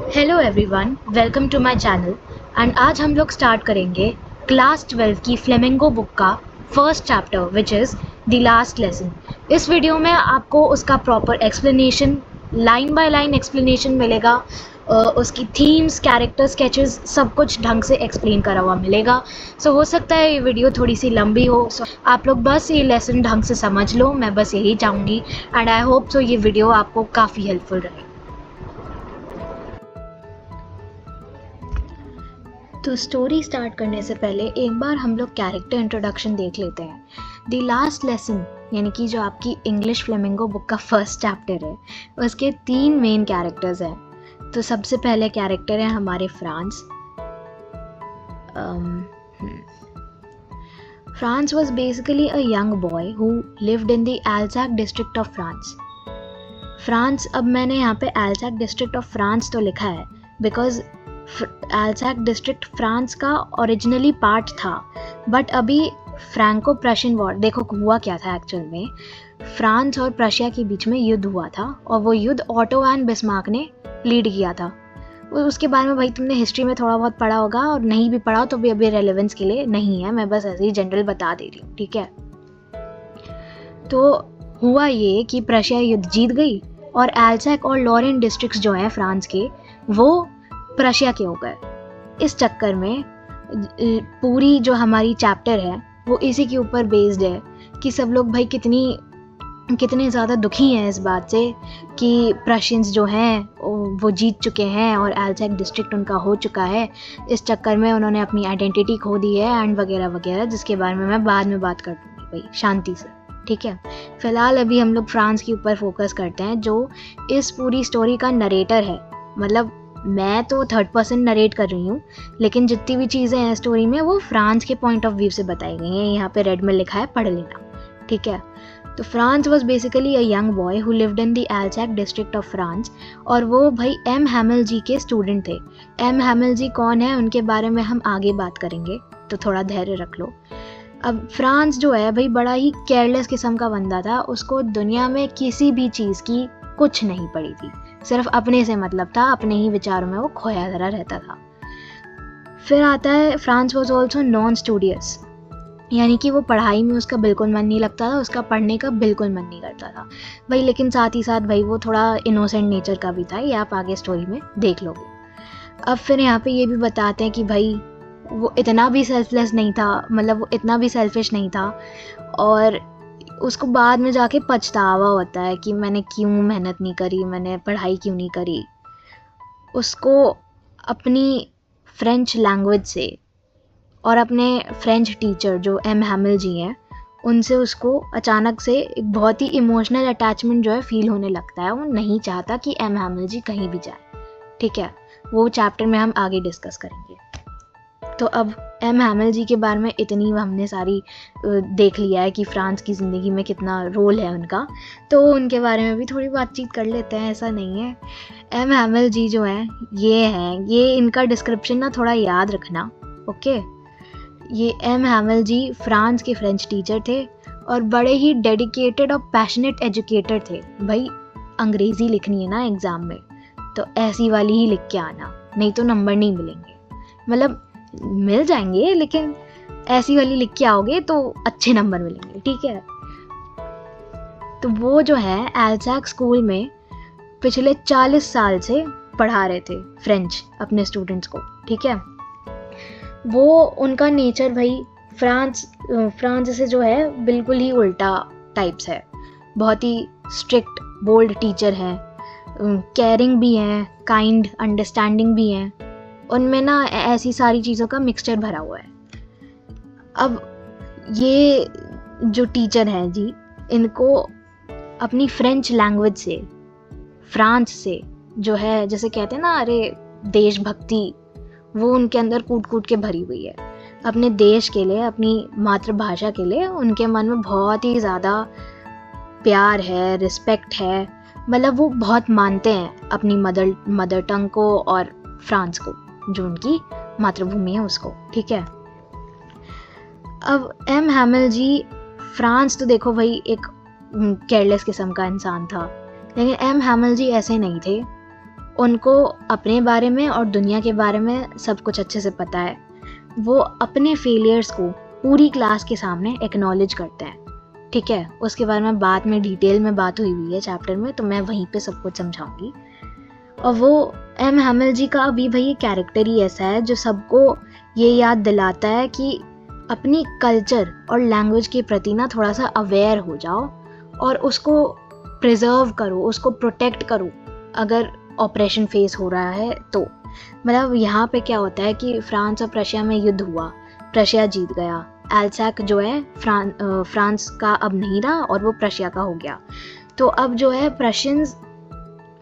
Hello everyone, welcome to my channel. And आज हम लोग स्टार्ट करेंगे क्लास 12 की फ्लेमिंगो बुक का first chapter which is the last lesson. इस वीडियो में आपको उसका proper explanation, line by line explanation मिलेगा। उसकी थीम्स, कैरेक्टर स्केचेस, सब कुछ ढंग से एक्सप्लेन करा हुआ मिलेगा। सो हो सकता है ये वीडियो थोड़ी सी लंबी हो, सो आप लोग बस ये लेसन ढंग से समझ लो, मैं बस यही चाहूँगी। एंड आई होप सो ये वीडियो आपको काफ़ी हेल्पफुल रहे। तो स्टोरी स्टार्ट करने से पहले एक बार हम लोग कैरेक्टर इंट्रोडक्शन देख लेते हैं। द लास्ट लेसन यानी कि जो आपकी इंग्लिश फ्लेमिंगो बुक का फर्स्ट चैप्टर है, उसके 3 मेन कैरेक्टर्स हैं। तो सबसे पहले कैरेक्टर है हमारे Franz. Franz was basically a young boy who lived in the Alsace district of France. Franz, अब मैंने यहाँ पे एल्जैक डिस्ट्रिक्ट ऑफ फ्रांस तो लिखा है बिकॉज एल्जैक डिस्ट्रिक्ट फ्रांस का ओरिजिनली पार्ट था, बट अभी फ्रैंको प्रशियन वॉर, देखो हुआ क्या था एक्चुअल में। फ्रांस और प्रशिया के बीच में युद्ध हुआ था और वो युद्ध ऑटो वैन बिस्मार्क ने लीड किया था। उसके बारे में भाई तुमने हिस्ट्री में थोड़ा बहुत पढ़ा होगा, और नहीं भी पढ़ा तो भी अभी रेलेवेंस के लिए नहीं है, मैं बस ऐसे ही जनरल बता दे रही हूँ, ठीक है। तो हुआ ये कि प्रशिया युद्ध जीत गई और एल्जैक और लॉरेन डिस्ट्रिक्ट्स जो हैं फ्रांस के, वो प्रशिया के हो गए। इस चक्कर में पूरी जो हमारी चैप्टर है वो इसी के ऊपर बेस्ड है कि सब लोग भाई कितने ज़्यादा दुखी हैं इस बात से कि प्रशियंस जो हैं वो जीत चुके हैं और एल्जैक डिस्ट्रिक्ट उनका हो चुका है। इस चक्कर में उन्होंने अपनी आइडेंटिटी खो दी है एंड वगैरह वगैरह, जिसके बारे में मैं बाद में बात कर दूँगी भाई शांति से, ठीक है। फ़िलहाल अभी हम लोग फ्रांस के ऊपर फोकस करते हैं, जो इस पूरी स्टोरी का नरेटर है। मतलब मैं तो थर्ड पर्सन नरेट कर रही हूँ, लेकिन जितनी भी चीज़ें हैं स्टोरी में वो फ्रांस के पॉइंट ऑफ व्यू से बताई गई हैं। यहाँ पे रेड में लिखा है, पढ़ लेना, ठीक है। तो Franz was basically a young boy who lived in the Alsace district of France, और वो भाई एम हैमिल जी के स्टूडेंट थे। एम हैमिल जी कौन है, उनके बारे में हम आगे बात करेंगे, तो थोड़ा धैर्य रख लो। अब फ्रांस जो है भाई बड़ा ही केयरलेस किस्म का बंदा था। उसको दुनिया में किसी भी चीज़ की कुछ नहीं पड़ी थी, सिर्फ अपने से मतलब था, अपने ही विचारों में वो खोया धरा रहता था। फिर आता है France was also non studious, यानी कि वो पढ़ाई में उसका बिल्कुल मन नहीं लगता था, उसका पढ़ने का बिल्कुल मन नहीं करता था भाई। लेकिन साथ ही साथ भाई वो थोड़ा इनोसेंट नेचर का भी था, ये आप आगे स्टोरी में देख लोगे। अब फिर यहाँ पे ये भी बताते हैं कि भाई वो इतना भी सेल्फलेस नहीं था, मतलब वो इतना भी सेल्फिश नहीं था, और उसको बाद में जाके पछतावा होता है कि मैंने क्यों मेहनत नहीं करी, मैंने पढ़ाई क्यों नहीं करी। उसको अपनी फ्रेंच लैंग्वेज से और अपने फ्रेंच टीचर जो एम हैमिल जी हैं उनसे उसको अचानक से एक बहुत ही इमोशनल अटैचमेंट जो है फील होने लगता है। वो नहीं चाहता कि एम हैमिल जी कहीं भी जाए, ठीक है। वो चैप्टर में हम आगे डिस्कस करेंगे। तो अब एम हैमिल जी के बारे में इतनी हमने सारी देख लिया है कि फ्रांस की ज़िंदगी में कितना रोल है उनका, तो उनके बारे में भी थोड़ी बातचीत कर लेते हैं, ऐसा नहीं है। एम हैमिल जी जो हैं ये इनका डिस्क्रिप्शन ना थोड़ा याद रखना, ओके। ये एम हैमिल जी फ्रांस के फ्रेंच टीचर थे और बड़े ही डेडिकेटेड और पैशनेट एजुकेटर थे। भाई अंग्रेज़ी लिखनी है ना एग्ज़ाम में, तो ऐसी वाली ही लिख के आना, नहीं तो नंबर नहीं मिलेंगे। मतलब मिल जाएंगे, लेकिन ऐसी वाली लिख के आओगे तो अच्छे नंबर मिलेंगे, ठीक है। तो वो जो है एल्जैक स्कूल में पिछले 40 साल से पढ़ा रहे थे फ्रेंच अपने स्टूडेंट्स को, ठीक है। वो उनका नेचर भाई फ्रांस से जो है बिल्कुल ही उल्टा टाइप्स है। बहुत ही स्ट्रिक्ट बोल्ड टीचर हैं, केयरिंग भी हैं, काइंड अंडरस्टैंडिंग भी हैं, उनमें ना ऐसी सारी चीज़ों का मिक्सचर भरा हुआ है। अब ये जो टीचर हैं जी, इनको अपनी फ्रेंच लैंग्वेज से, फ्रांस से जो है, जैसे कहते हैं ना, अरे देशभक्ति, वो उनके अंदर कूट कूट के भरी हुई है। अपने देश के लिए, अपनी मातृभाषा के लिए उनके मन में बहुत ही ज़्यादा प्यार है, रिस्पेक्ट है। मतलब वो बहुत मानते हैं अपनी मदर टंग को और फ्रांस को, जो उनकी मातृभूमि है उसको, ठीक है। अब एम हैमिल जी, फ्रांस तो देखो भाई एक केयरलेस किस्म का इंसान था, लेकिन एम हैमिल जी ऐसे नहीं थे। उनको अपने बारे में और दुनिया के बारे में सब कुछ अच्छे से पता है। वो अपने फेलियर्स को पूरी क्लास के सामने एक्नॉलेज करते हैं, ठीक है। उसके बारे में बाद में डिटेल में बात हुई है चैप्टर में, तो मैं वहीं पे सब कुछ समझाऊंगी। और वो एम हैमिल जी का अभी भाई कैरेक्टर ही ऐसा है जो सबको ये याद दिलाता है कि अपनी कल्चर और लैंग्वेज के प्रति ना थोड़ा सा अवेयर हो जाओ और उसको प्रिजर्व करो, उसको प्रोटेक्ट करो अगर ऑपरेशन फेस हो रहा है तो। मतलब यहाँ पे क्या होता है कि फ्रांस और प्रशिया में युद्ध हुआ, प्रशिया जीत गया, एल्सैक जो है फ्रांस का अब नहीं रहा और वो प्रशिया का हो गया। तो अब जो है प्रशियंस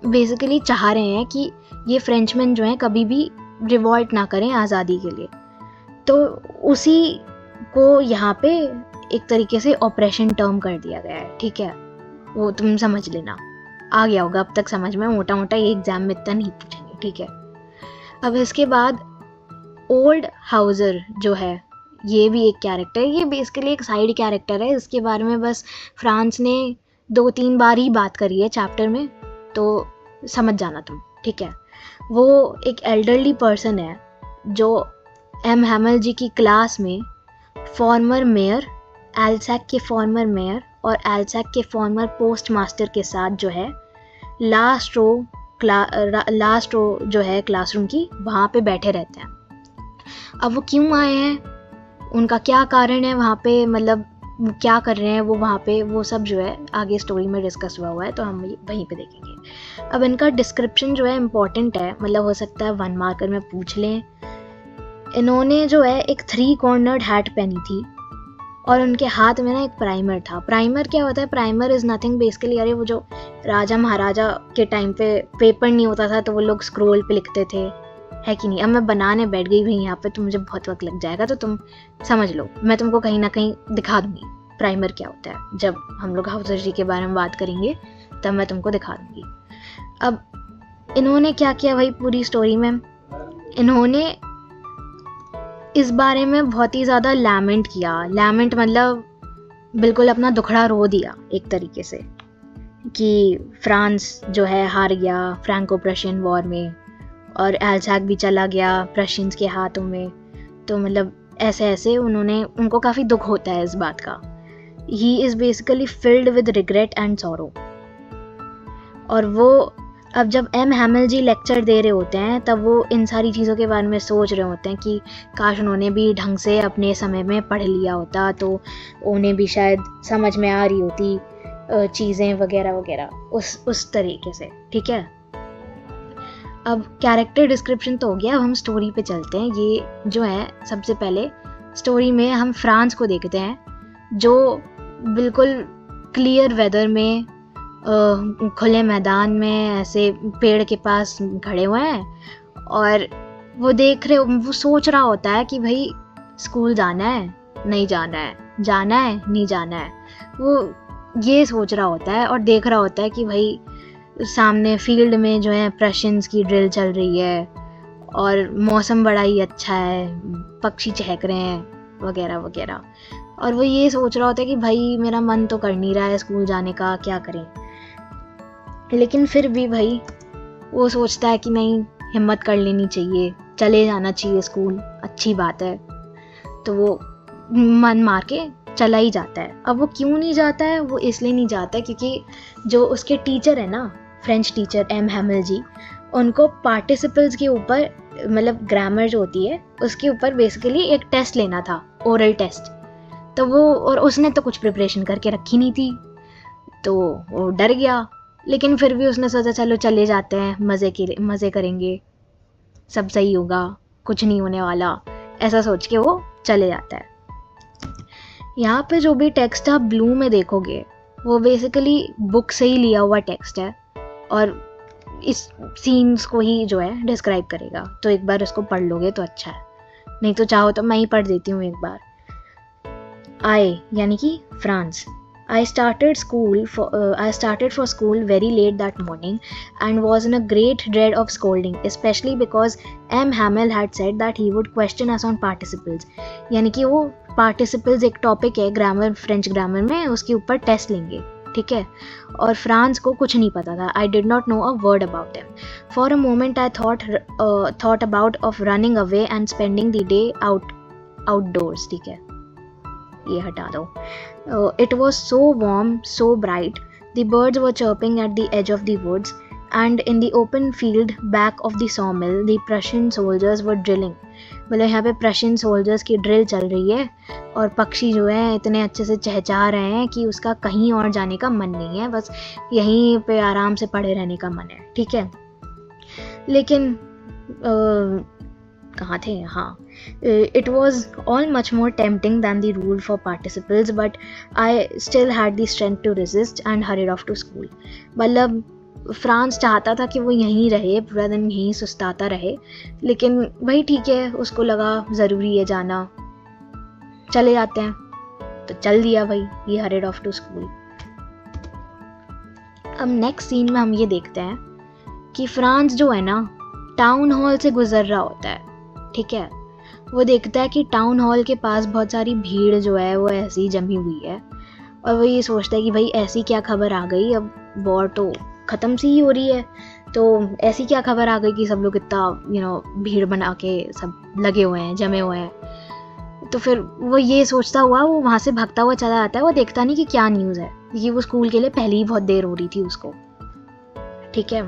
बेसिकली चाह रहे हैं कि ये फ्रेंचमैन जो हैं कभी भी रिवॉल्ट ना करें आज़ादी के लिए। तो उसी को यहाँ पे एक तरीके से ऑपरेशन टर्म कर दिया गया है, ठीक है। वो तुम समझ लेना, आ गया होगा अब तक समझ में, मोटा मोटा ये एग्जाम में इतना नहीं पूछेंगे, ठीक है। अब इसके बाद ओल्ड हाउजर जो है ये भी एक कैरेक्टर है, ये बेसिकली एक साइड कैरेक्टर है, इसके बारे में बस फ्रांस ने 2-3 बार ही बात करी है चैप्टर में, तो समझ जाना तुम, ठीक है। वो एक एल्डरली पर्सन है जो एम हैमिल जी की क्लास में फॉर्मर मेयर, एल्सैक के फॉर्मर मेयर और एल्सैक के फॉर्मर पोस्ट मास्टर के साथ जो है लास्ट रो जो है क्लासरूम की, वहाँ पे बैठे रहते हैं। अब वो क्यों आए हैं, उनका क्या कारण है वहाँ पे, मतलब वो क्या कर रहे हैं वो वहाँ पे, वो सब जो है आगे स्टोरी में डिस्कस हुआ है, तो हम वहीं पे देखेंगे। अब इनका डिस्क्रिप्शन जो है इम्पॉर्टेंट है, मतलब हो सकता है 1 मार्कर में पूछ लें। इन्होंने जो है एक 3 कॉर्नर्ड हैट पहनी थी और उनके हाथ में ना एक प्राइमर था। प्राइमर क्या होता है, प्राइमर इज़ नथिंग बेसिकली, अरे वो जो राजा महाराजा के टाइम पे पेपर नहीं होता था तो वो लोग स्क्रोल पे लिखते थे, है कि नहीं। अब मैं बनाने बैठ गई भाई यहाँ पे, तो मुझे बहुत वक्त लग जाएगा, तो तुम समझ लो, मैं तुमको कहीं ना कहीं दिखा दूंगी प्राइमर क्या होता है। जब हम लोग हाउजर जी के बारे में बात करेंगे तब मैं तुमको दिखा दूंगी। अब इन्होंने क्या किया भाई पूरी स्टोरी में, इन्होंने इस बारे में बहुत ही ज़्यादा लैमेंट किया। लैमेंट मतलब बिल्कुल अपना दुखड़ा रो दिया एक तरीके से, कि फ्रांस जो है हार गया फ्रैंको प्रशियन वॉर में और एल्सैक भी चला गया प्रशियंस के हाथों में। तो मतलब ऐसे ऐसे उनको काफ़ी दुख होता है इस बात का। He is basically filled with regret and sorrow. और वो अब जब एम हैमिल जी लेक्चर दे रहे होते हैं तब वो इन सारी चीज़ों के बारे में सोच रहे होते हैं कि काश उन्होंने भी ढंग से अपने समय में पढ़ लिया होता तो उन्हें भी शायद समझ में आ रही होती चीज़ें वगैरह वगैरह, उस तरीके से, ठीक है। अब कैरेक्टर डिस्क्रिप्शन तो हो गया, अब हम स्टोरी पे चलते हैं। ये जो है सबसे पहले स्टोरी में हम फ्रांस को देखते हैं जो बिल्कुल क्लियर वेदर में खुले मैदान में ऐसे पेड़ के पास खड़े हुए हैं और वो देख रहे, वो सोच रहा होता है कि भाई स्कूल जाना है नहीं जाना है, जाना है नहीं जाना है, वो ये सोच रहा होता है और देख रहा होता है कि भाई सामने फील्ड में जो है प्रशियंस की ड्रिल चल रही है और मौसम बड़ा ही अच्छा है, पक्षी चहक रहे हैं वगैरह वगैरह। और वो ये सोच रहा होता है कि भाई मेरा मन तो कर नहीं रहा है स्कूल जाने का, क्या करें। लेकिन फिर भी भाई वो सोचता है कि नहीं, हिम्मत कर लेनी चाहिए, चले जाना चाहिए स्कूल, अच्छी बात है। तो वो मन मार के चला ही जाता है। अब वो क्यों नहीं जाता है, वो इसलिए नहीं जाता है क्योंकि जो उसके टीचर है ना, फ्रेंच टीचर एम हैमिल जी, उनको पार्टिसिपल्स के ऊपर, मतलब ग्रामर जो होती है उसके ऊपर बेसिकली एक टेस्ट लेना था, ओरल टेस्ट। तो वो, और उसने तो कुछ प्रिपरेशन करके रखी नहीं थी, तो वो डर गया। लेकिन फिर भी उसने सोचा चलो चले जाते हैं, मज़े करेंगे, सब सही होगा, कुछ नहीं होने वाला, ऐसा सोच के वो चले जाता है। यहाँ पे जो भी टेक्स्ट आप ब्लू में देखोगे वो बेसिकली बुक से ही लिया हुआ टेक्स्ट है और इस सीन्स को ही जो है डिस्क्राइब करेगा। तो एक बार उसको पढ़ लोगे तो अच्छा है, नहीं तो चाहो तो मैं ही पढ़ देती हूँ एक बार। आई यानी कि France. I started for school very late that morning and was in a great dread of scolding, especially because M. Hamel had said that he would question us on participles. यानी कि वो participles एक topic है grammar, French grammar में, उसके ऊपर test लेंगे। ठीक है, और फ्रांस को कुछ नहीं पता था. I did not know a word about him. For a moment I thought about of running away and spending the day outdoors. ठीक है, ये हटा दो. It was so warm, so bright. The birds were chirping at the edge of the woods and in the open field back of the sawmill the Prussian soldiers were drilling. मतलब यहाँ पे Prussian soldiers की drill चल रही है और पक्षी जो है इतने अच्छे से चहचहा रहे हैं कि उसका कहीं और जाने का मन नहीं है, बस यहीं पे आराम से पड़े रहने का मन है. ठीक है, लेकिन कहाँ थे? हाँ, it was all much more tempting than the rule for participants but I still had the strength to resist and hurried off to school. मतलब फ्रांस चाहता था कि वो यहीं रहे, पूरा दिन यहीं सुस्ताता रहे, लेकिन भाई ठीक है, उसको लगा ज़रूरी है जाना, चले जाते हैं, तो चल दिया भाई. ये हरेड ऑफ टू स्कूल. अब नेक्स्ट सीन में हम ये देखते हैं कि फ्रांस जो है ना टाउन हॉल से गुजर रहा होता है. ठीक है, वो देखता है कि टाउन हॉल के पास बहुत सारी भीड़ जो है वो ऐसी जमी हुई है और वो ये सोचता है कि भाई ऐसी क्या खबर आ गई, अब वॉर तो ख़त्म सी ही हो रही है, तो ऐसी क्या खबर आ गई कि सब लोग इतना भीड़ बना के सब लगे हुए हैं, जमे हुए हैं. तो फिर वो ये सोचता हुआ वो वहाँ से भागता हुआ चला जाता है. वो देखता नहीं कि क्या न्यूज़ है, क्योंकि वो स्कूल के लिए पहले ही बहुत देर हो रही थी उसको. ठीक है,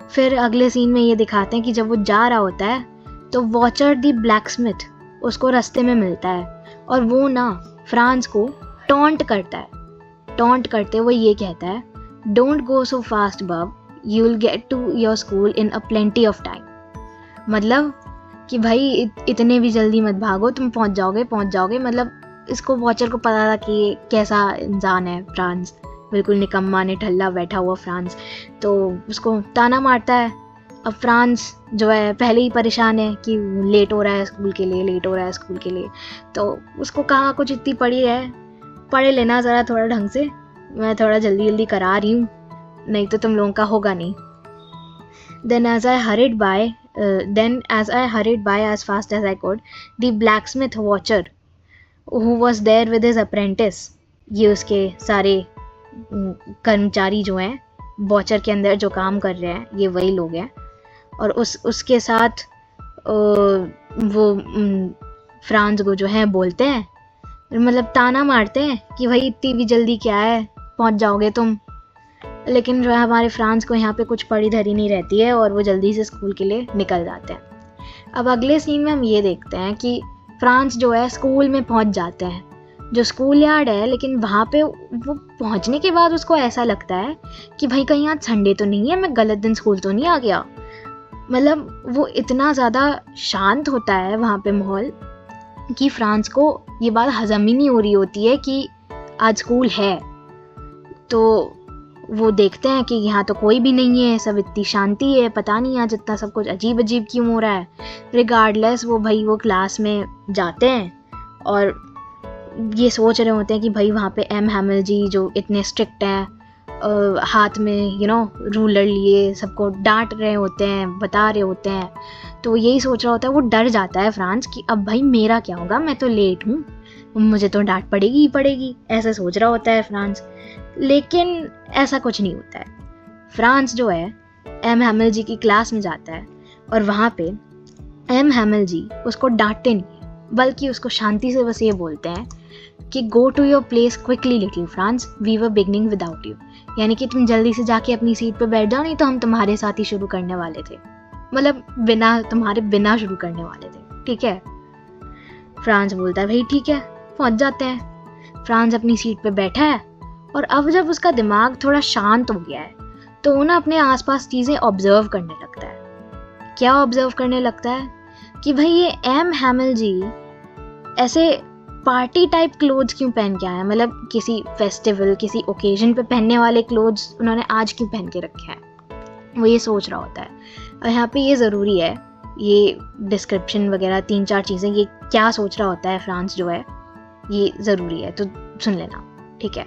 फिर अगले सीन में ये दिखाते हैं कि जब वो जा रहा होता है तो वॉचर द ब्लैकस्मिथ उसको रास्ते में मिलता है और वो ना फ्रांस को टॉन्ट करता है. टॉन्ट करते हुए ये कहता है, don't go so fast bub, you will get to your school in a plenty of time. मतलब कि भाई इतने भी जल्दी मत भागो, तुम पहुंच जाओगे. मतलब इसको वॉचर को पता था कि ये कैसा इंसान है फ्रांस, बिल्कुल निकम्मा निठल्ला बैठा हुआ फ्रांस, तो उसको ताना मारता है. अब फ्रांस जो है पहले ही परेशान है कि लेट हो रहा है स्कूल के लिए, तो उसको कहा कुछ इतनी पड़ी है, पढ़े लेना ज़रा थोड़ा ढंग से, मैं थोड़ा जल्दी करा रही हूँ, नहीं तो तुम लोगों का होगा नहीं. Then as I hurried by as fast as I could, the blacksmith watcher who was there with his apprentice, ये उसके सारे कर्मचारी जो हैं वॉचर के अंदर जो काम कर रहे हैं, ये वही लोग हैं, और उसके साथ वो फ्रांस को जो है बोलते हैं, मतलब ताना मारते हैं कि भाई इतनी भी जल्दी क्या है, पहुंच जाओगे तुम. लेकिन जो है हमारे फ्रांस को यहाँ पे कुछ पड़ी धरी नहीं रहती है और वो जल्दी से स्कूल के लिए निकल जाते हैं. अब अगले सीन में हम ये देखते हैं कि फ्रांस जो है स्कूल में पहुंच जाते हैं, जो स्कूल यार्ड है, लेकिन वहाँ पे वो पहुँचने के बाद उसको ऐसा लगता है कि भाई कहीं आज संडे तो नहीं है, मैं गलत दिन स्कूल तो नहीं आ गया. मतलब वो इतना ज़्यादा शांत होता है वहाँ पे माहौल कि फ्रांस को ये बात हजम ही नहीं हो रही होती है कि आज स्कूल है. तो वो देखते हैं कि यहाँ तो कोई भी नहीं है, सब इतनी शांति है, पता नहीं आज इतना सब कुछ अजीब क्यों हो रहा है. रिगार्डलेस वो क्लास में जाते हैं और ये सोच रहे होते हैं कि भाई वहाँ पे एम हैमिल जी जो इतने स्ट्रिक्ट हैं, हाथ में रूलर लिए सबको डांट रहे होते हैं, बता रहे होते हैं. तो यही सोच रहा होता है, वो डर जाता है फ्रांस कि अब भाई मेरा क्या होगा, मैं तो लेट हूँ, मुझे तो डांट पड़ेगी ही पड़ेगी, ऐसा सोच रहा होता है फ्रांस. लेकिन ऐसा कुछ नहीं होता है. फ्रांस जो है एम हैमिल जी की क्लास में जाता है और वहाँ पे एम हैमिल जी उसको डांटते नहीं, बल्कि उसको शांति से बस ये बोलते हैं कि go to your place quickly little Franz, we were beginning without you. यानी कि तुम जल्दी से जाके अपनी सीट पे बैठ जाओ, नहीं तो हम तुम्हारे साथ ही शुरू करने वाले थे, मतलब तुम्हारे बिना शुरू करने वाले थे. ठीक है, फ्रांस बोलता है भाई ठीक है, पहुंच जाते हैं. फ्रांस अपनी सीट पे बैठा है और अब जब उसका दिमाग थोड़ा शांत हो गया है तो वो ना अपने आसपास चीज़ें ऑब्जर्व करने लगता है. क्या ऑब्जर्व करने लगता है कि भाई ये एम हैमिल जी ऐसे पार्टी टाइप क्लोथ्स क्यों पहन के आए हैं, मतलब किसी फेस्टिवल किसी ओकेजन पे पहनने वाले क्लोथ्स उन्होंने आज क्यों पहन के रखे हैं. वो ये सोच रहा होता है. और यहाँ पे ये ज़रूरी है, ये डिस्क्रिप्शन वगैरह 3-4 चीज़ें, ये क्या सोच रहा होता है फ्रांस जो है, ये ज़रूरी है, तो सुन लेना. ठीक है,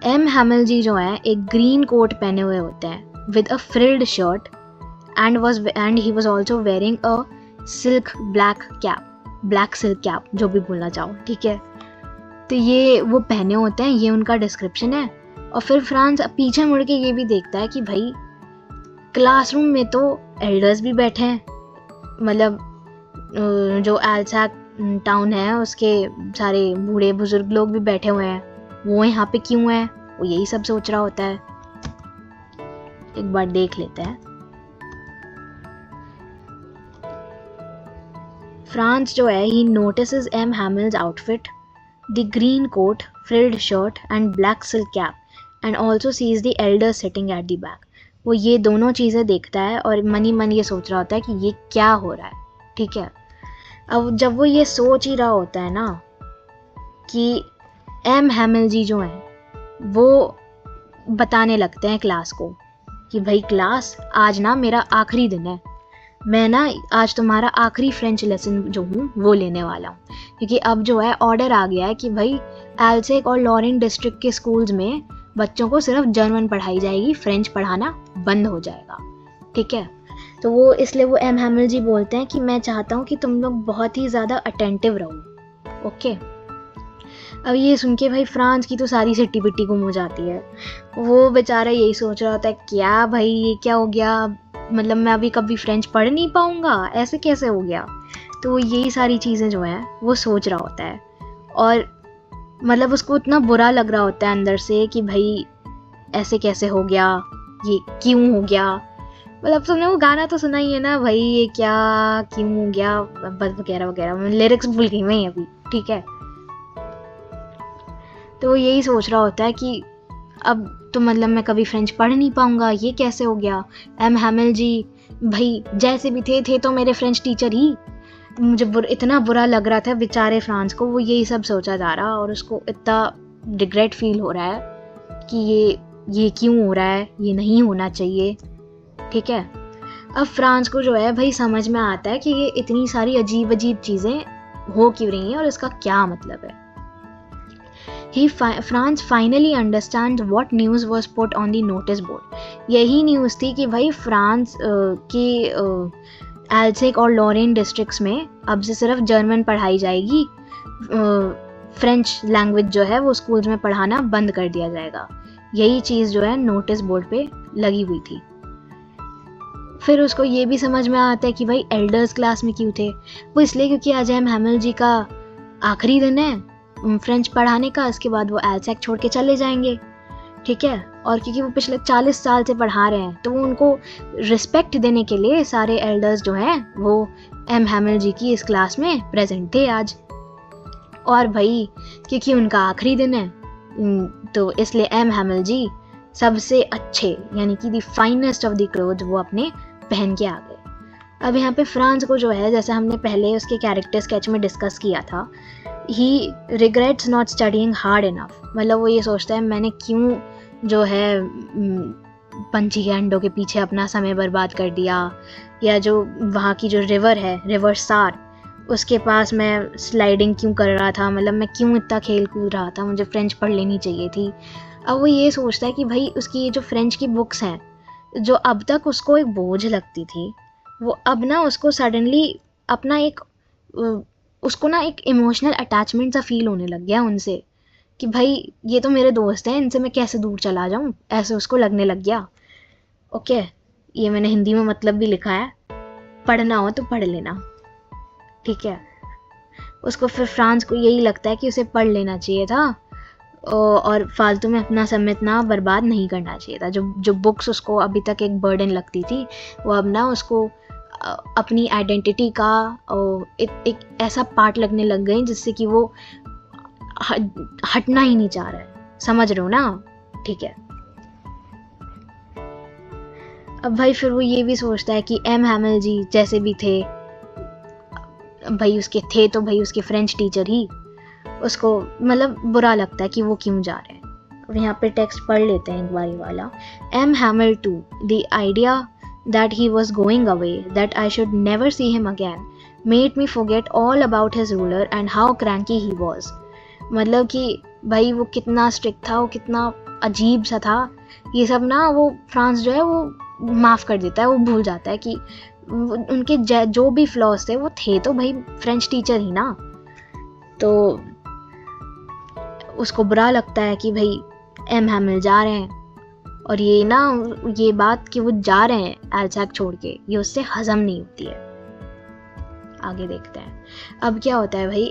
एम हैमिल जी जो है एक ग्रीन कोट पहने हुए होते हैं with a frilled shirt and he was also wearing a silk black silk cap, जो भी बोलना चाहो. ठीक है, तो ये वो पहने होते हैं, ये उनका डिस्क्रिप्शन है। और फिर फ्रांस पीछे मुड़ के ये भी देखता है कि भाई क्लासरूम में तो एल्डर्स भी बैठे हैं, मतलब जो अल्ज़ैक टाउन है उसके सारे बूढ़े बुजुर्ग लोग भी बैठे हुए हैं, वो यहाँ पे क्यों है, वो यही सब सोच रहा होता है। एक बार देख लेते हैं। फ्रांस जो है, he notices M. Hamill's outfit, the green coat, frilled shirt and black silk cap, and also sees the elder sitting at the back. वो ये दोनों चीज़ें देखता है और मन ही मन ये सोच रहा होता है कि ये क्या हो रहा है, ठीक है। अब जब वो ये सोच ही रहा होता है ना कि M. Hamill जी जो हैं वो बताने लगते हैं क्लास को कि भाई क्लास, आज ना मेरा आखिरी दिन है, मैं ना आज तुम्हारा आखिरी फ्रेंच लेसन जो हूँ वो लेने वाला हूँ, क्योंकि अब जो है ऑर्डर आ गया है कि भाई एल्सेक और लॉरेन डिस्ट्रिक्ट के स्कूल्स में बच्चों को सिर्फ जर्मन पढ़ाई जाएगी, फ्रेंच पढ़ाना बंद हो जाएगा, ठीक है। तो वो इसलिए वो एम हैमिल जी बोलते हैं कि मैं चाहता हूँ कि तुम लोग बहुत ही ज़्यादा अटेंटिव रहो, ओके। अब ये सुन के भाई फ्रांस की तो सारी सिट्टी पिट्टी गुम हो जाती है। वो बेचारा यही सोच रहा होता है, क्या भाई ये क्या हो गया, मतलब मैं अभी कभी फ्रेंच पढ़ नहीं पाऊँगा, ऐसे कैसे हो गया। तो वो यही सारी चीज़ें जो हैं वो सोच रहा होता है, और मतलब उसको इतना बुरा लग रहा होता है अंदर से कि भाई ऐसे कैसे हो गया, ये क्यों हो गया। मतलब तुमने वो गाना तो सुना ही है ना, भाई ये क्या क्यों हो गया, बस वगैरह वगैरह, लिरिक्स भूल गई मैं अभी, ठीक है। तो वो यही सोच रहा होता है कि अब तो मतलब मैं कभी फ्रेंच पढ़ नहीं पाऊँगा, ये कैसे हो गया। एम हैमिल जी भाई जैसे भी थे तो मेरे फ्रेंच टीचर ही। मुझे इतना बुरा लग रहा था बेचारे फ्रांस को, वो यही सब सोचा जा रहा और उसको इतना रिग्रेट फील हो रहा है कि ये क्यों हो रहा है, ये नहीं होना चाहिए, ठीक है। अब फ्रांस को जो है भाई समझ में आता है कि ये इतनी सारी अजीब अजीब चीज़ें हो क्यों रही हैं और इसका क्या मतलब है। France finally understands what news was put on the notice board. यही न्यूज़ थी कि भाई फ्रांस के एल्सेक और लॉरेन डिस्ट्रिक्ट्स में अब से सिर्फ जर्मन पढ़ाई जाएगी, फ्रेंच लैंग्वेज जो है वो स्कूल्स में पढ़ाना बंद कर दिया जाएगा। यही चीज़ जो है नोटिस बोर्ड पे लगी हुई थी। फिर उसको ये भी समझ में आता है कि भाई एल्डर्स क्लास में क्यों थे, वो इसलिए क्योंकि आज एम हैमिल जी का आखिरी दिन है फ्रेंच पढ़ाने का, इसके बाद वो एल्सेक छोड़ के चले जाएंगे, ठीक है। और क्योंकि वो पिछले 40 साल से पढ़ा रहे हैं तो वो उनको रिस्पेक्ट देने के लिए सारे एल्डर्स जो हैं वो एम हैमिल जी की इस क्लास में प्रेजेंट थे आज। और भाई क्योंकि उनका आखिरी दिन है तो इसलिए एम हैमिल जी सबसे अच्छे यानी कि the finest of the cloth वो अपने पहन के आ गए। अब यहाँ पे फ्रांस को जो है, जैसे हमने पहले उसके कैरेक्टर स्केच में डिस्कस किया था, he regrets not studying hard enough. मतलब वो ये सोचता है मैंने क्यों जो है पंछी के अंडों के पीछे अपना समय बर्बाद कर दिया, या जो वहाँ की जो रिवर है, रिवर सार, उसके पास मैं स्लाइडिंग क्यों कर रहा था, मतलब मैं क्यों इतना खेल कूद रहा था, मुझे फ्रेंच पढ़ लेनी चाहिए थी। अब वो ये सोचता है कि भाई उसकी ये जो फ्रेंच की बुक्स हैं जो अब तक उसको एक बोझ लगती थी, वो अब ना उसको सडनली अपना एक उसको ना एक इमोशनल अटैचमेंट सा फील होने लग गया उनसे कि भाई ये तो मेरे दोस्त हैं, इनसे मैं कैसे दूर चला जाऊं, ऐसे उसको लगने लग गया। ओके, ये मैंने हिंदी में मतलब भी लिखा है, पढ़ना हो तो पढ़ लेना, ठीक है। उसको फिर फ्रांस को यही लगता है कि उसे पढ़ लेना चाहिए था और फालतू में अपना समय इतना बर्बाद नहीं करना चाहिए था। जो बुक्स उसको अभी तक एक बर्डन लगती थी वो अब ना उसको अपनी आइडेंटिटी का एक ऐसा पार्ट लगने लग गई जिससे कि वो हटना ही नहीं चाह रहा है। समझ रहे हो ना, ठीक है। अब भाई फिर वो ये भी सोचता है कि एम हैमिल जी जैसे भी थे भाई उसके थे तो भाई उसके फ्रेंच टीचर ही, उसको मतलब बुरा लगता है कि वो क्यों जा रहे हैं। अब यहाँ पे टेक्स्ट पढ़ लेते हैं एक बारी वाला। M Hamel to the idea that he was going away, that I should never see him again, made me forget all about his ruler and how cranky he was. मतलब कि भाई वो कितना स्ट्रिक्ट था, वो कितना अजीब सा था, ये सब ना वो फ्रांस जो है वो माफ़ कर देता है, वो भूल जाता है कि उनके जो भी फ्लॉज थे वो थे तो भाई फ्रेंच टीचर ही ना। तो उसको बुरा लगता है कि भाई एम हैमिल जा रहे हैं, और ये बात कि वो जा रहे हैं एल्सैक छोड़ के, ये उससे हजम नहीं होती है। आगे देखते हैं अब क्या होता है भाई।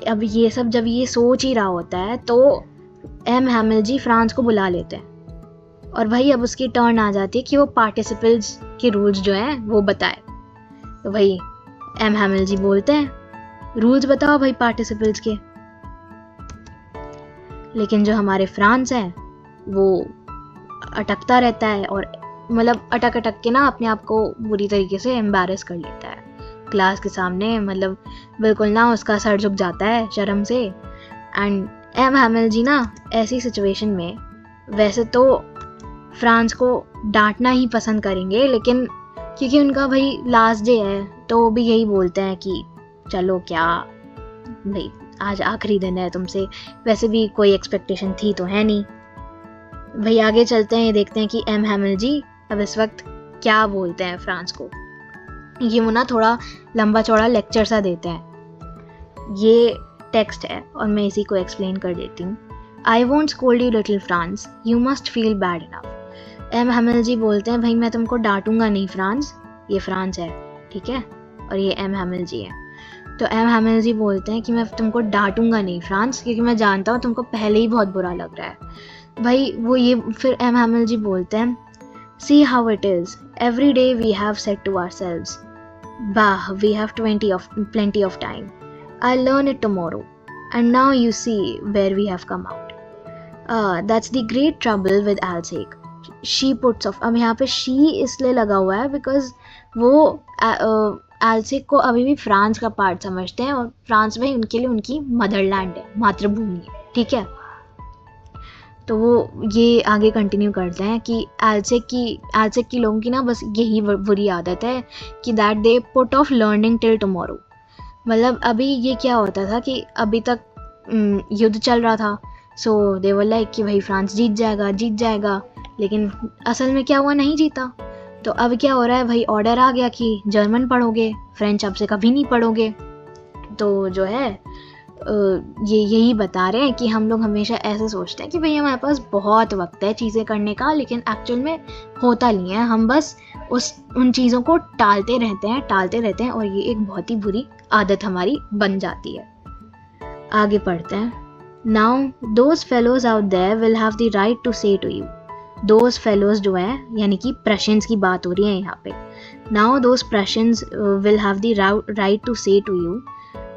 अब ये सब जब ये सोच ही रहा होता है तो एम हैमिल जी फ्रांस को बुला लेते हैं, और भाई अब उसकी टर्न आ जाती है कि वो पार्टिसिपल्स के रूल्स जो हैं वो बताए। तो भाई एम हैमिल जी बोलते हैं, रूल्स बताओ भाई पार्टिसिपल्स के। लेकिन जो हमारे फ्रांस हैं वो अटकता रहता है, और मतलब अटक के ना अपने आप को बुरी तरीके से एम्बैरस कर लेता है क्लास के सामने, मतलब बिल्कुल ना उसका सर झुक जाता है शर्म से। एंड एम हैमिल जी ना ऐसी सिचुएशन में वैसे तो फ्रांस को डांटना ही पसंद करेंगे, लेकिन क्योंकि उनका भाई लास्ट डे है तो वो भी यही बोलते हैं कि चलो क्या भाई, आज आखिरी दिन है, तुमसे वैसे भी कोई एक्सपेक्टेशन थी तो है नहीं। भाई आगे चलते हैं, देखते हैं कि एम हैमिल जी अब इस वक्त क्या बोलते हैं फ्रांस को। ये वो ना थोड़ा लंबा चौड़ा लेक्चर सा देते हैं। ये टेक्स्ट है और मैं इसी को एक्सप्लेन कर देती हूँ। I won't scold you little Franz, you must feel bad enough. M Hamel ji बोलते हैं, भाई मैं तुमको डांटूंगा नहीं फ्रांस, ये फ्रांस है ठीक है, और ये एम हैमिल जी है। तो एम हैमिल जी बोलते हैं कि मैं तुमको डांटूंगा नहीं फ्रांस, क्योंकि मैं जानता हूँ तुमको पहले ही बहुत बुरा लग रहा है। भाई वो ये फिर एम हैमिल जी बोलते हैं, see how it is, every day we have said to ourselves, bah, we have plenty of time. I'll learn it tomorrow. And now you see where we have come out. That's the great trouble with Alsek. She puts off. अब यहाँ पे she इसलिए लगा हुआ है because वो एल्सेक को अभी भी फ्रांस का पार्ट समझते हैं, और फ्रांस में उनके लिए उनकी मदरलैंड है, मातृभूमि है ठीक है। तो वो ये आगे कंटिन्यू करते हैं कि एल्सेक की लोगों की ना बस यही बुरी आदत है कि that they put off learning till tomorrow. मतलब अभी ये क्या होता था कि अभी तक युद्ध चल रहा था, सो दे वर लाइक कि भाई फ्रांस जीत जाएगा, लेकिन असल में क्या हुआ, नहीं जीता। तो अब क्या हो रहा है भाई, ऑर्डर आ गया कि जर्मन पढ़ोगे, फ्रेंच आपसे कभी नहीं पढ़ोगे। तो जो है ये यही बता रहे हैं कि हम लोग हमेशा ऐसे सोचते हैं कि भाई हमारे पास बहुत वक्त है चीज़ें करने का, लेकिन एक्चुअल में होता नहीं है, हम बस उन चीज़ों को टालते रहते हैं, और ये एक बहुत ही बुरी आदत हमारी बन जाती है। आगे पढ़ते हैं। Now those fellows out there will have the right to say to you. Those fellows जो है यानी कि प्रशियंस की बात हो रही है यहाँ पे। Now those Prussians will have the right to say to you,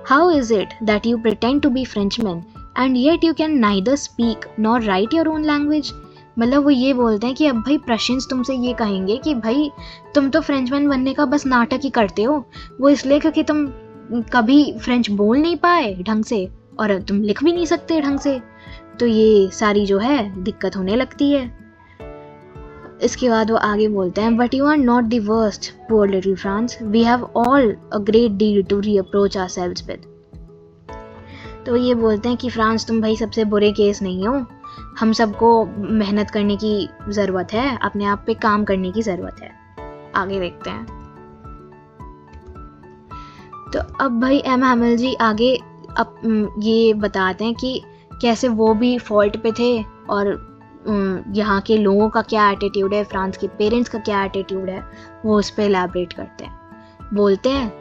how is it that you pretend to be Frenchmen and yet you can neither speak nor write your own language? मतलब वो ये बोलते हैं कि अब भाई Prussians तुमसे ये कहेंगे कि भाई तुम तो फ्रेंचमैन बनने का बस नाटक ही करते हो, वो इसलिए क्योंकि तुम कभी फ्रेंच बोल नहीं पाए ढंग से और तुम लिख भी नहीं सकते ढंग से। तो ये सारी जो है दिक्कत होने लगती है। इसके बाद वो आगे बोलते हैं, but you are not the worst poor little Franz, we have all a great deal to reproach ourselves with. तो ये बोलते हैं कि फ्रांस तुम भाई सबसे बुरे केस नहीं हो, हम सबको मेहनत करने की ज़रूरत है, अपने आप पे काम करने की ज़रूरत है। आगे देखते हैं। तो अब भाई एम हैमिल जी आगे ये बताते हैं कि कैसे वो भी फॉल्ट पे थे, और यहाँ के लोगों का क्या एटीट्यूड है, फ्रांस के पेरेंट्स का क्या एटीट्यूड है, वो उस पर एलैबोरेट करते हैं। बोलते हैं,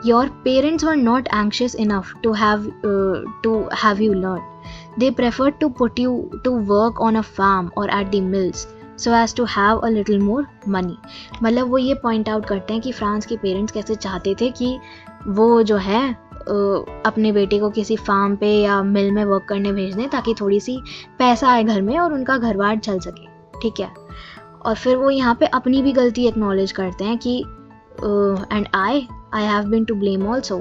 your parents were not anxious enough to have you learn, they prefer to put you to work on a farm or at the mills so as to have a little more money. मतलब वो ये point out करते हैं कि France के parents कैसे चाहते थे कि वो जो है अपने बेटे को किसी फार्म पे या मिल में वर्क करने भेज दें ताकि थोड़ी सी पैसा आए घर में और उनका घर बार चल सके, ठीक है। और फिर वो यहाँ पे अपनी भी गलती एक्नॉलेज करते हैं कि and I have been to blame also,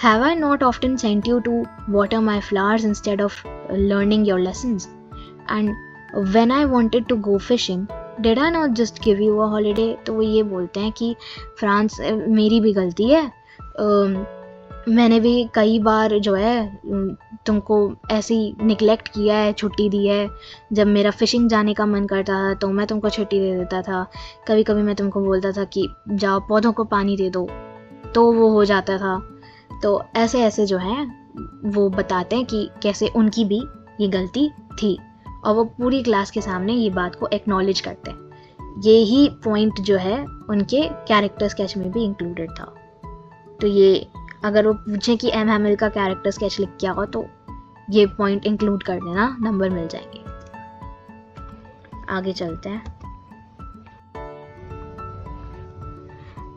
have I not often sent you to water my flowers instead of learning your lessons, and when I wanted to go fishing did I not just give you a holiday. तो वो ये बोलते हैं कि France मेरी भी गलती है, मैंने भी कई बार जो है तुमको ऐसी निगलेक्ट किया है, छुट्टी दी है। जब मेरा फ़िशिंग जाने का मन करता था तो मैं तुमको छुट्टी दे देता था, कभी कभी मैं तुमको बोलता था कि जाओ पौधों को पानी दे दो, तो वो हो जाता था। तो ऐसे जो है वो बताते हैं कि कैसे उनकी भी ये गलती थी, और वो पूरी क्लास के सामने ये बात को एक्नॉलेज करते हैं। यही पॉइंट जो है उनके कैरेक्टर स्केच में भी इंक्लूडेड था। तो ये अगर वो पूछें कि एम हैमिल का कैरेक्टर स्केच लिख के आओ तो ये पॉइंट इंक्लूड कर देना, नंबर मिल जाएंगे। आगे चलते हैं।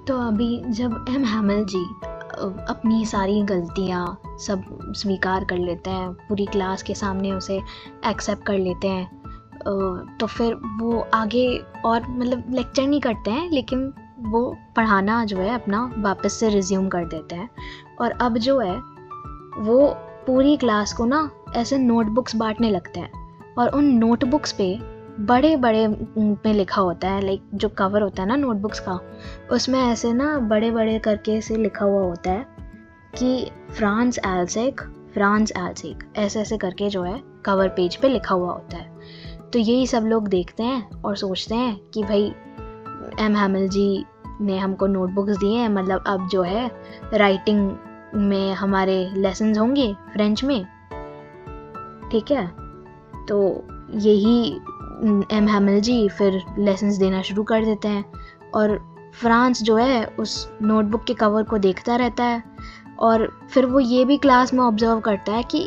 तो अभी जब एम हैमिल जी अपनी सारी गलतियाँ सब स्वीकार कर लेते हैं, पूरी क्लास के सामने उसे एक्सेप्ट कर लेते हैं, तो फिर वो आगे और मतलब लेक्चर नहीं करते हैं, लेकिन वो पढ़ाना जो है अपना वापस से रिज्यूम कर देते हैं। और अब जो है वो पूरी क्लास को ना ऐसे नोटबुक्स बांटने लगते हैं, और उन नोटबुक्स पे बड़े बड़े में लिखा होता है, लाइक जो कवर होता है ना नोटबुक्स का, उसमें ऐसे ना बड़े बड़े करके ऐसे लिखा हुआ होता है कि फ्रांस एल्सेक ऐसे ऐसे करके जो है कवर पेज पे लिखा हुआ होता है। तो यही सब लोग देखते हैं और सोचते हैं कि भाई एम हैमिल जी ने हमको नोटबुक्स दिए हैं, मतलब अब जो है राइटिंग में हमारे लेसन्स होंगे फ्रेंच में, ठीक है। तो यही एम हैमिल जी फिर लेसन्स देना शुरू कर देते हैं, और फ्रांस जो है उस नोटबुक के कवर को देखता रहता है, और फिर वो ये भी क्लास में ऑब्जर्व करता है कि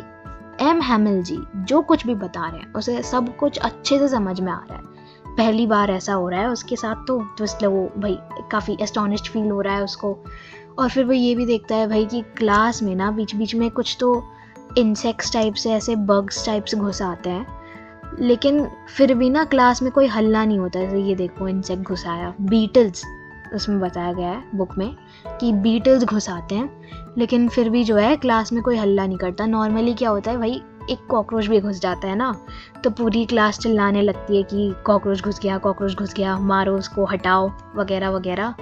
एम हैमिल जी जो कुछ भी बता रहे हैं उसे सब कुछ अच्छे से समझ में आ रहा है। पहली बार ऐसा हो रहा है उसके साथ, तो इसलिए वो भाई काफ़ी एस्टॉनिश्ड फील हो रहा है उसको। और फिर वो ये भी देखता है भाई कि क्लास में ना बीच बीच में कुछ तो इंसेक्ट्स टाइप से, ऐसे बग्स टाइप से घुस आते हैं, लेकिन फिर भी ना क्लास में कोई हल्ला नहीं होता। जैसे ये देखो इंसेक्ट घुस आया, बीटल्स उसमें बताया गया है बुक में कि बीटल्स घुस आते हैं, लेकिन फिर भी जो है क्लास में कोई हल्ला नहीं करता। नॉर्मली क्या होता है भाई, एक कॉकरोच भी घुस जाता है ना, तो पूरी क्लास चिल्लाने लगती है कि कॉकरोच घुस गया, मारो उसको, हटाओ, वगैरह वगैरह।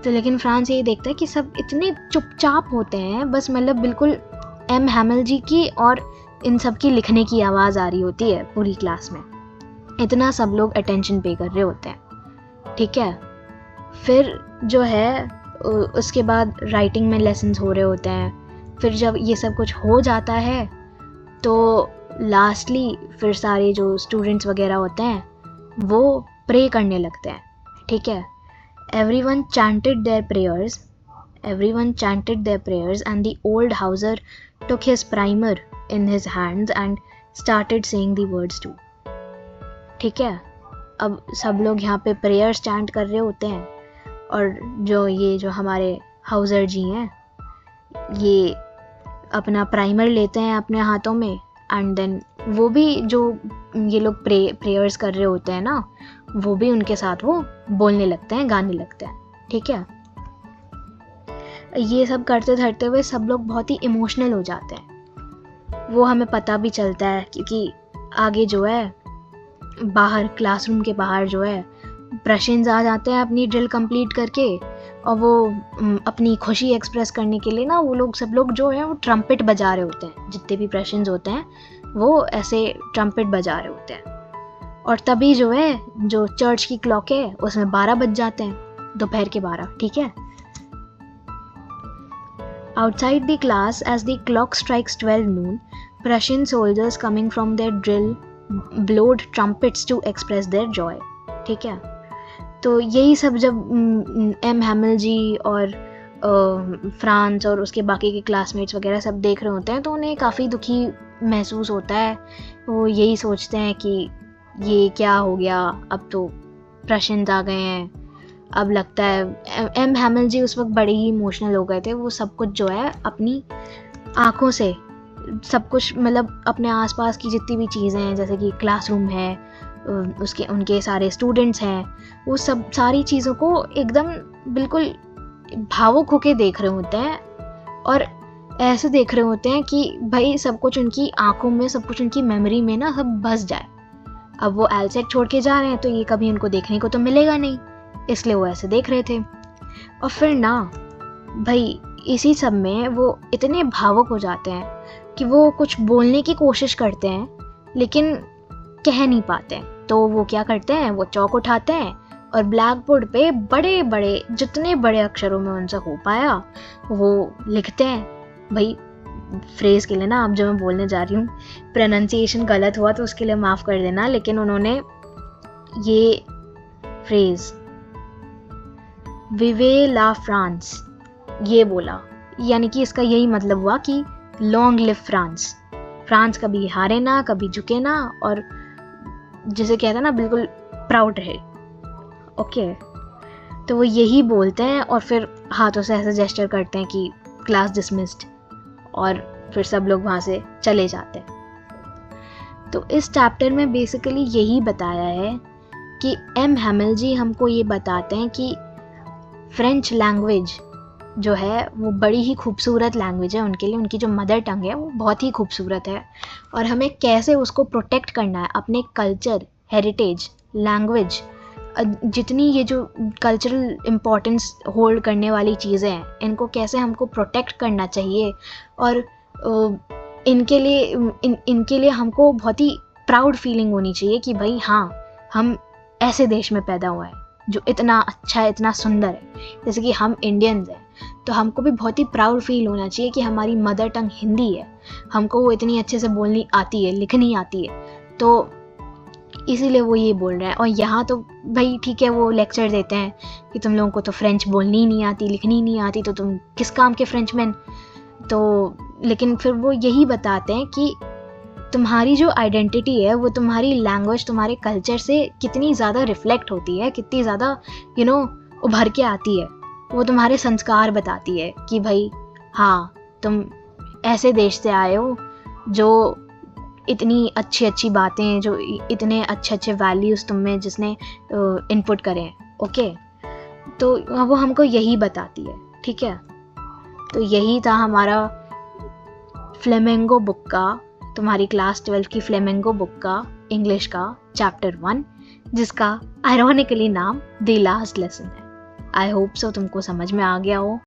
तो लेकिन फ्रांस ये देखता है कि सब इतने चुपचाप होते हैं, बस मतलब बिल्कुल एम हैमिल जी की और इन सब की लिखने की आवाज़ आ रही होती है पूरी क्लास में, इतना सब लोग अटेंशन पे कर रहे होते हैं, ठीक है। फिर जो है उसके बाद राइटिंग में लेसन्स हो रहे होते हैं। फिर जब ये सब कुछ हो जाता है तो लास्टली फिर सारे जो स्टूडेंट्स वगैरह होते हैं वो प्रे करने लगते हैं, ठीक है। everyone chanted their prayers and the old houser took his primer in his hands and started saying the words too, ठीक है। अब सब लोग यहाँ पे प्रेयर्स चैंट कर रहे होते हैं, और जो हमारे हाउसर जी हैं ये अपना प्राइमर लेते हैं अपने हाथों में, एंड देन वो भी जो ये लोग प्रेयर्स कर रहे होते हैं ना, वो भी उनके साथ वो बोलने लगते हैं, गाने लगते हैं, ठीक है। ये सब करते धरते हुए सब लोग बहुत ही इमोशनल हो जाते हैं। वो हमें पता भी चलता है क्योंकि आगे जो है बाहर क्लासरूम के बाहर जो है प्रशिन्स आ जाते हैं अपनी ड्रिल कंप्लीट करके, और वो अपनी खुशी एक्सप्रेस करने के लिए ना वो लोग सब लोग जो है वो ट्रम्पेट बजा रहे होते हैं। जितने भी प्रशिन्स होते हैं वो ऐसे ट्रम्पेट बजा रहे होते हैं, और तभी जो है जो चर्च की क्लॉक है उसमें 12 बज जाते हैं, दोपहर के 12, ठीक है। Outside the class, as the clock strikes 12 noon, Prussian soldiers coming from their drill blowed trumpets to express their joy, ठीक है। तो यही सब जब एम हैमिल जी और फ्रांस और उसके बाकी के क्लासमेट्स वगैरह सब देख रहे होते हैं तो उन्हें काफ़ी दुखी महसूस होता है। वो यही सोचते हैं कि ये क्या हो गया, अब तो प्रशिन्स आ गए हैं। अब लगता है एम हैमिल जी उस वक्त बड़े ही इमोशनल हो गए थे। वो सब कुछ जो है अपनी आँखों से सब कुछ, मतलब अपने आसपास की जितनी भी चीज़ें हैं, जैसे कि क्लासरूम है, उसके उनके सारे स्टूडेंट्स हैं, वो सब सारी चीज़ों को एकदम बिल्कुल भावुक होके देख रहे होते हैं, और ऐसे देख रहे होते हैं कि भाई सब कुछ उनकी आँखों में, सब कुछ उनकी मेमोरी में ना सब बस जाए। अब वो एल्सेक छोड़ के जा रहे हैं तो ये कभी उनको देखने को तो मिलेगा नहीं, इसलिए वो ऐसे देख रहे थे। और फिर ना भाई इसी सब में वो इतने भावुक हो जाते हैं कि वो कुछ बोलने की कोशिश करते हैं लेकिन कह नहीं पाते हैं। तो वो क्या करते हैं, वो चौक उठाते हैं और ब्लैक बोर्ड पे बड़े बड़े, जितने बड़े अक्षरों में उनसे हो पाया वो लिखते हैं। भाई फ्रेज़ के लिए ना, अब जो मैं बोलने जा रही हूँ प्रोनाउंसिएशन गलत हुआ तो उसके लिए माफ़ कर देना, लेकिन उन्होंने ये फ्रेज़ विवे ला फ्रांस ये बोला, यानी कि इसका यही मतलब हुआ कि लॉन्ग लिव फ्रांस, फ्रांस कभी हारे ना, कभी झुके ना, और जिसे कहते हैं ना बिल्कुल प्राउड रहे। ओके, तो वो यही बोलते हैं और फिर हाथों से ऐसे जेस्चर करते हैं कि क्लास डिसमिस्ड, और फिर सब लोग वहाँ से चले जाते हैं। तो इस चैप्टर में बेसिकली यही बताया है कि एम हैमिल जी हमको ये बताते हैं कि फ्रेंच लैंग्वेज जो है वो बड़ी ही खूबसूरत लैंग्वेज है उनके लिए, उनकी जो मदर टंग है वो बहुत ही खूबसूरत है, और हमें कैसे उसको प्रोटेक्ट करना है, अपने कल्चर, हेरिटेज, लैंग्वेज, जितनी ये जो कल्चरल इम्पोर्टेंस होल्ड करने वाली चीज़ें हैं, इनको कैसे हमको प्रोटेक्ट करना चाहिए, और इनके लिए हमको बहुत ही प्राउड फीलिंग होनी चाहिए कि भाई हाँ, हम ऐसे देश में पैदा हुआ है जो इतना अच्छा है, इतना सुंदर है। जैसे कि हम इंडियंस हैं तो हमको भी बहुत ही प्राउड फील होना चाहिए कि हमारी मदर टंग हिंदी है, हमको वो इतनी अच्छे से बोलनी आती है, लिखनी आती है, तो इसीलिए वो ये बोल रहे हैं। और यहाँ तो भाई ठीक है, वो लेक्चर देते हैं कि तुम लोगों को तो फ्रेंच बोलनी ही नहीं आती, लिखनी ही नहीं आती, तो तुम किस काम के फ्रेंचमैन। तो लेकिन फिर वो यही बताते हैं कि तुम्हारी जो आइडेंटिटी है वो तुम्हारी लैंग्वेज, तुम्हारे कल्चर से कितनी ज़्यादा रिफ्लेक्ट होती है, कितनी ज़्यादा उभर के आती है। वो तुम्हारे संस्कार बताती है कि भाई हाँ, तुम ऐसे देश से आए हो जो इतनी अच्छी अच्छी बातें, जो इतने अच्छे अच्छे वैल्यूज़ तुम में जिसने इनपुट करें। ओके, तो वो हमको यही बताती है। ठीक है, तो यही था हमारा फ्लेमेंगो बुक का, तुम्हारी क्लास 12 की फ्लेमेंगो बुक का इंग्लिश का चैप्टर 1, जिसका आयरॉनिकली नाम द लास्ट लेसन है। आई होप सो तुमको समझ में आ गया हो।